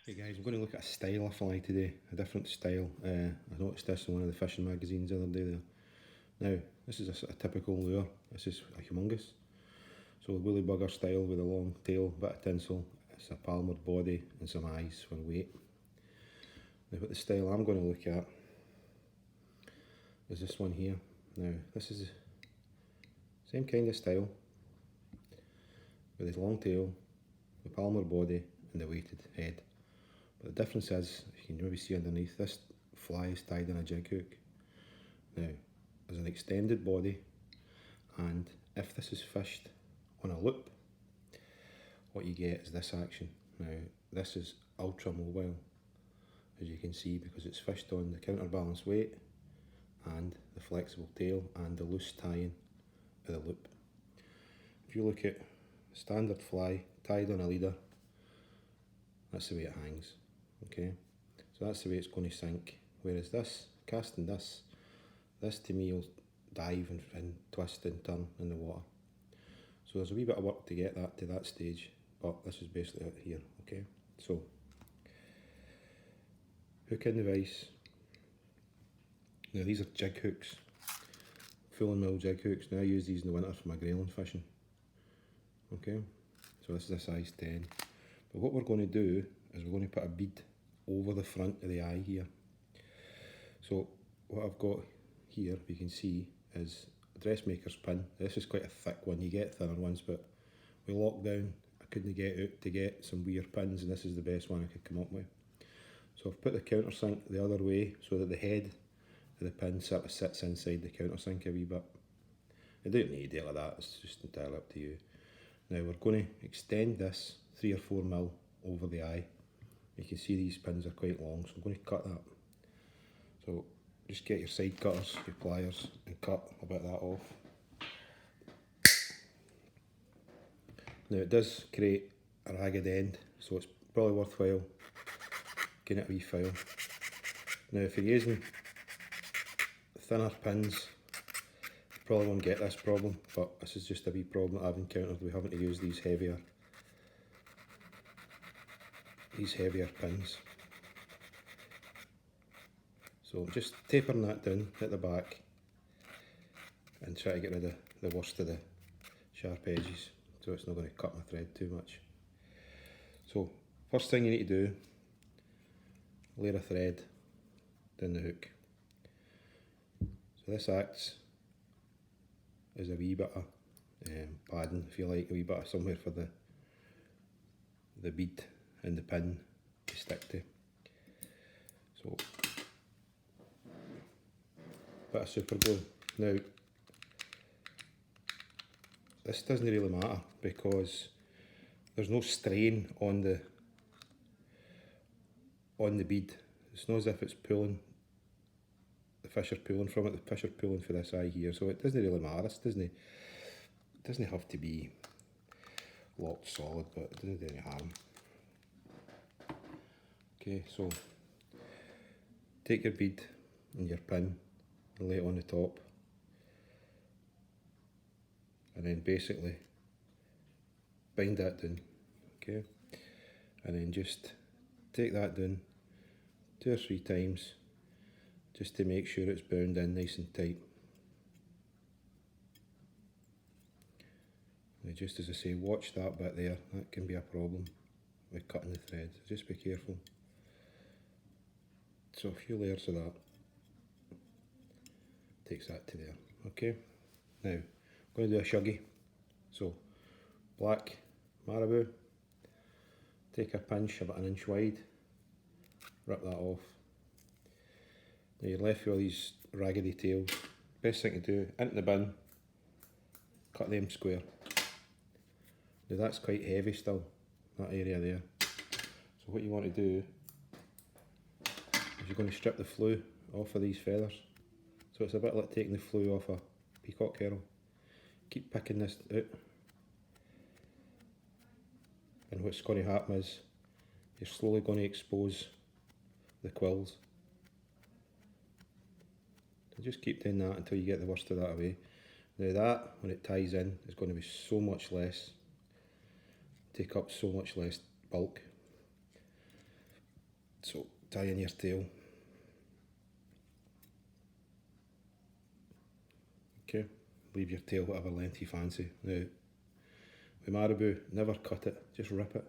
Hey guys, I'm going to look at a style of fly today, a different style. I noticed this in one of the fishing magazines the other day there. Now, this is a sort of typical lure. This is a humongous. So a woolly bugger style with a long tail, bit of tinsel, it's a palmered body and some eyes for weight. Now what the style I'm going to look at is this one here. Now this is the same kind of style with his long tail, the palmered body and the weighted head. But the difference is, you can maybe see underneath, this fly is tied in a jig hook. Now, there's an extended body, and if this is fished on a loop, what you get is this action. Now, this is ultra mobile, as you can see, because it's fished on the counterbalance weight and the flexible tail and the loose tie-in of the loop. If you look at a standard fly tied on a leader, that's the way it hangs. Okay, so that's the way it's going to sink. Whereas this, casting this to me will dive and twist and turn in the water. So there's a wee bit of work to get that to that stage, but this is basically it here. Okay, so hook in the vise. Now these are jig hooks, full and mill jig hooks. Now I use these in the winter for my grayling fishing. Okay, so this is a size 10. But what we're going to do is we're going to put a bead over the front of the eye here. So what I've got here, you can see, is a dressmaker's pin. This is quite a thick one. You get thinner ones, but with lockdown I couldn't get out to get some weird pins, and this is the best one I could come up with. So I've put the countersink the other way so that the head of the pin sort of sits inside the countersink a wee bit. You don't need to do it like that, it's just entirely up to you. Now we're going to extend this 3 or 4 mil over the eye. You can see these pins are quite long, so I'm going to cut that. So just get your side cutters, your pliers, and cut a bit of that off. Now it does create a ragged end, so it's probably worthwhile getting it a wee file. Now if you're using thinner pins, you probably won't get this problem, but this is just a wee problem that I've encountered with having to use these heavier pins. So I'm just tapering that down at the back and try to get rid of the worst of the sharp edges, so it's not going to cut my thread too much. So first thing you need to do, layer a thread down the hook. So this acts as a wee bit of padding, if you like, a wee bit of somewhere for the bead and the pin to stick to. So bit of super glue. Now this doesn't really matter because there's no strain on the bead. It's not as if it's pulling, the fish are pulling from it, the fish are pulling for this eye here, so it doesn't really matter. This doesn't have to be locked solid, but it doesn't do any harm. Okay, so take your bead and your pin and lay it on the top, and then basically bind that down. Okay, and then just take that down 2 or 3 times just to make sure it's bound in nice and tight. Now just as I say, watch that bit there, that can be a problem with cutting the thread, so just be careful. So a few layers of that takes that to there. Okay, now I'm going to do a shuggy. So black marabou, take a pinch about 1 inch wide, rip that off. Now you're left with all these raggedy tails. Best thing to do, into the bin, cut them square. Now that's quite heavy still, that area there. So what you want to do is you're going to strip the flue off of these feathers. So it's a bit like taking the flue off a peacock herring. Keep picking this out. And what's going to happen is you're slowly going to expose the quills. So just keep doing that until you get the worst of that away. Now that, when it ties in, is going to be so much less, take up so much less bulk. So tie in your tail. Okay, leave your tail whatever length you fancy. Now, with marabou, never cut it, just rip it.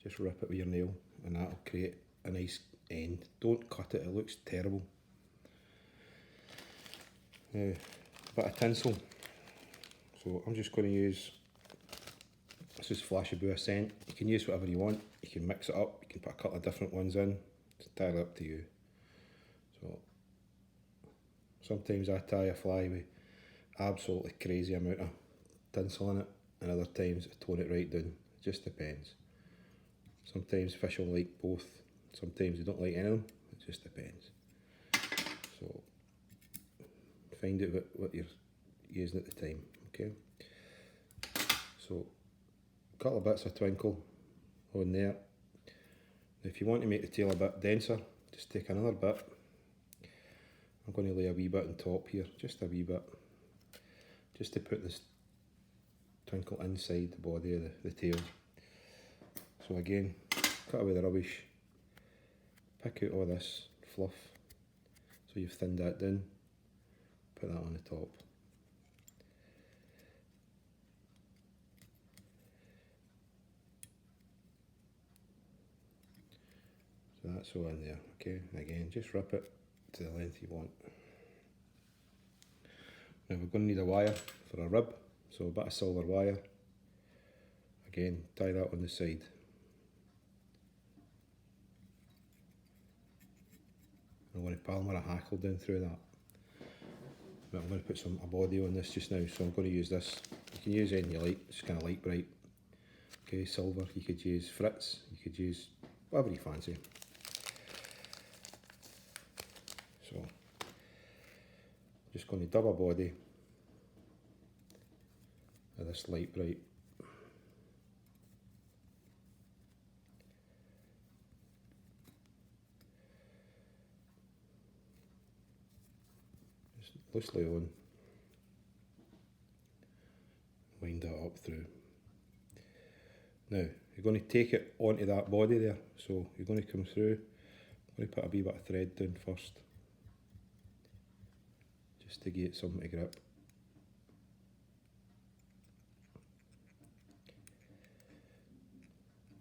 Just rip it with your nail and that'll create a nice end. Don't cut it, it looks terrible. Now, a bit of tinsel. So I'm just going to use, this is Flashabou Ascent. You can use whatever you want. You can mix it up, you can put a couple of different ones in. It's entirely up to you. So sometimes I tie a fly with absolutely crazy amount of tinsel in it, and other times I tone it right down. It just depends. Sometimes fish will like both, sometimes they don't like any of them. It just depends. So find out what you're using at the time. Okay, so a couple of bits of twinkle on there. If you want to make the tail a bit denser, just take another bit. I'm going to lay a wee bit on top here, just a wee bit, just to put this twinkle inside the body of the tail. So again, cut away the rubbish, pick out all this fluff, so you've thinned that down, put that on the top. So that's all in there, okay? And again, just rip it to the length you want. Now we're going to need a wire for a rib, so a bit of silver wire. Again, tie that on the side. I'm going to palmer a hackle down through that. But I'm going to put a body on this just now, so I'm going to use this. You can use any you like, it's kind of light bright. Okay, silver, you could use Fritz, you could use whatever you fancy. So, just going to dub a body of this light bright. Just loosely on, wind that up through. Now, you're going to take it onto that body there, so you're going to come through, I'm going to put a wee bit of thread down first, just to get something to grip.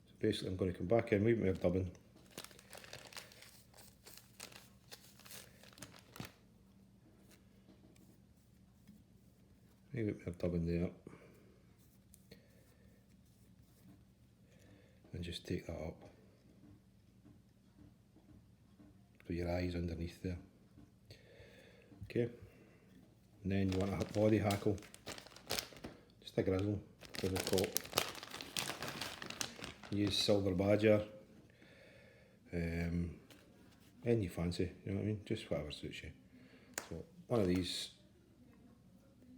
So basically I'm going to come back in with my dubbing. Maybe my dubbing there. And just take that up. So your eyes underneath there. Okay. And then you want a body hackle. Just a grizzle top. Use silver badger. Any you fancy, you know what I mean? Just whatever suits you. So one of these,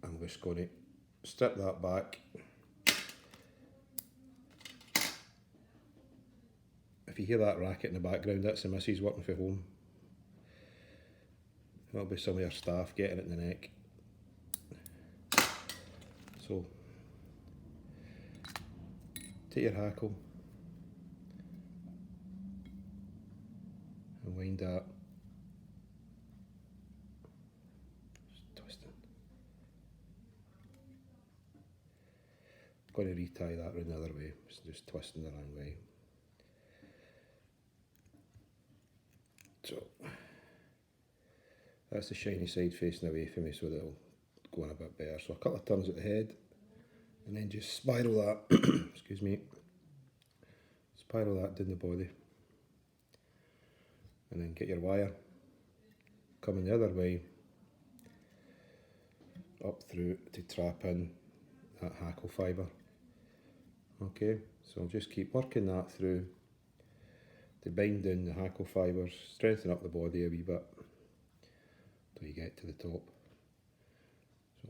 I'm just going to strip that back. If you hear that racket in the background, that's the missus working from home. That'll be some of your staff getting it in the neck. So, take your hackle and wind that. Just twisting. I'm going to retie that round the other way, just twisting the wrong way. So, that's the shiny side facing away from me, so that it'll go in a bit better. So a couple of turns at the head, and then just spiral that, excuse me, spiral that down the body. And then get your wire, coming the other way, up through to trap in that hackle fibre. Okay, so just keep working that through to bind down the hackle fibres, strengthen up the body a wee bit till you get to the top. So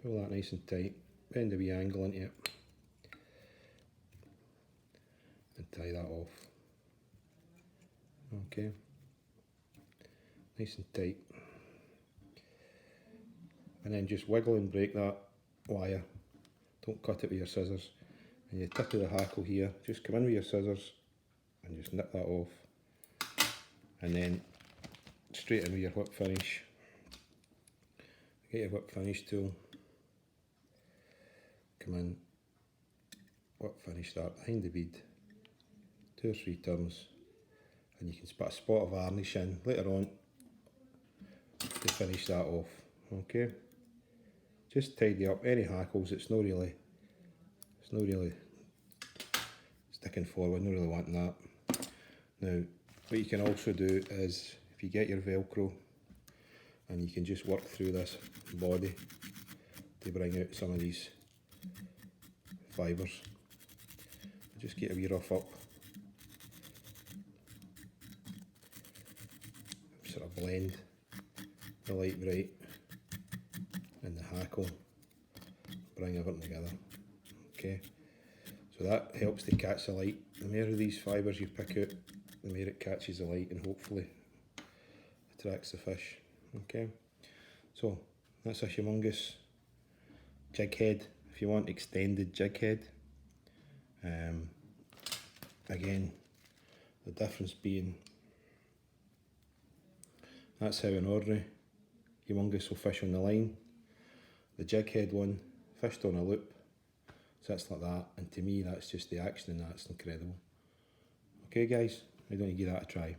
pull that nice and tight, bend a wee angle into it and tie that off. Okay, nice and tight, and then just wiggle and break that wire. Don't cut it with your scissors. And the tip of the hackle here, just come in with your scissors and just nip that off, and then straight in with your whip finish. Get your whip finish tool, come in, whip finish that behind the bead, 2 or 3 turns, and you can put a spot of varnish in later on to finish that off. Okay, just tidy up any hackles. It's not really sticking forward, not really wanting that. Now what you can also do is, if you get your Velcro, and you can just work through this body to bring out some of these fibres. Just get a wee rough up, sort of blend the light bright and the hackle, bring everything together. Okay, so that helps to catch the light. The more of these fibres you pick out, the more it catches the light and hopefully attracts the fish. Okay, so that's a humongous jig head. If you want extended jig head, again, the difference being, that's how an ordinary humongous will fish on the line. The jig head one fished on a loop, so that's like that, and to me that's just the action, and that's incredible. Okay guys, why don't you give that a try?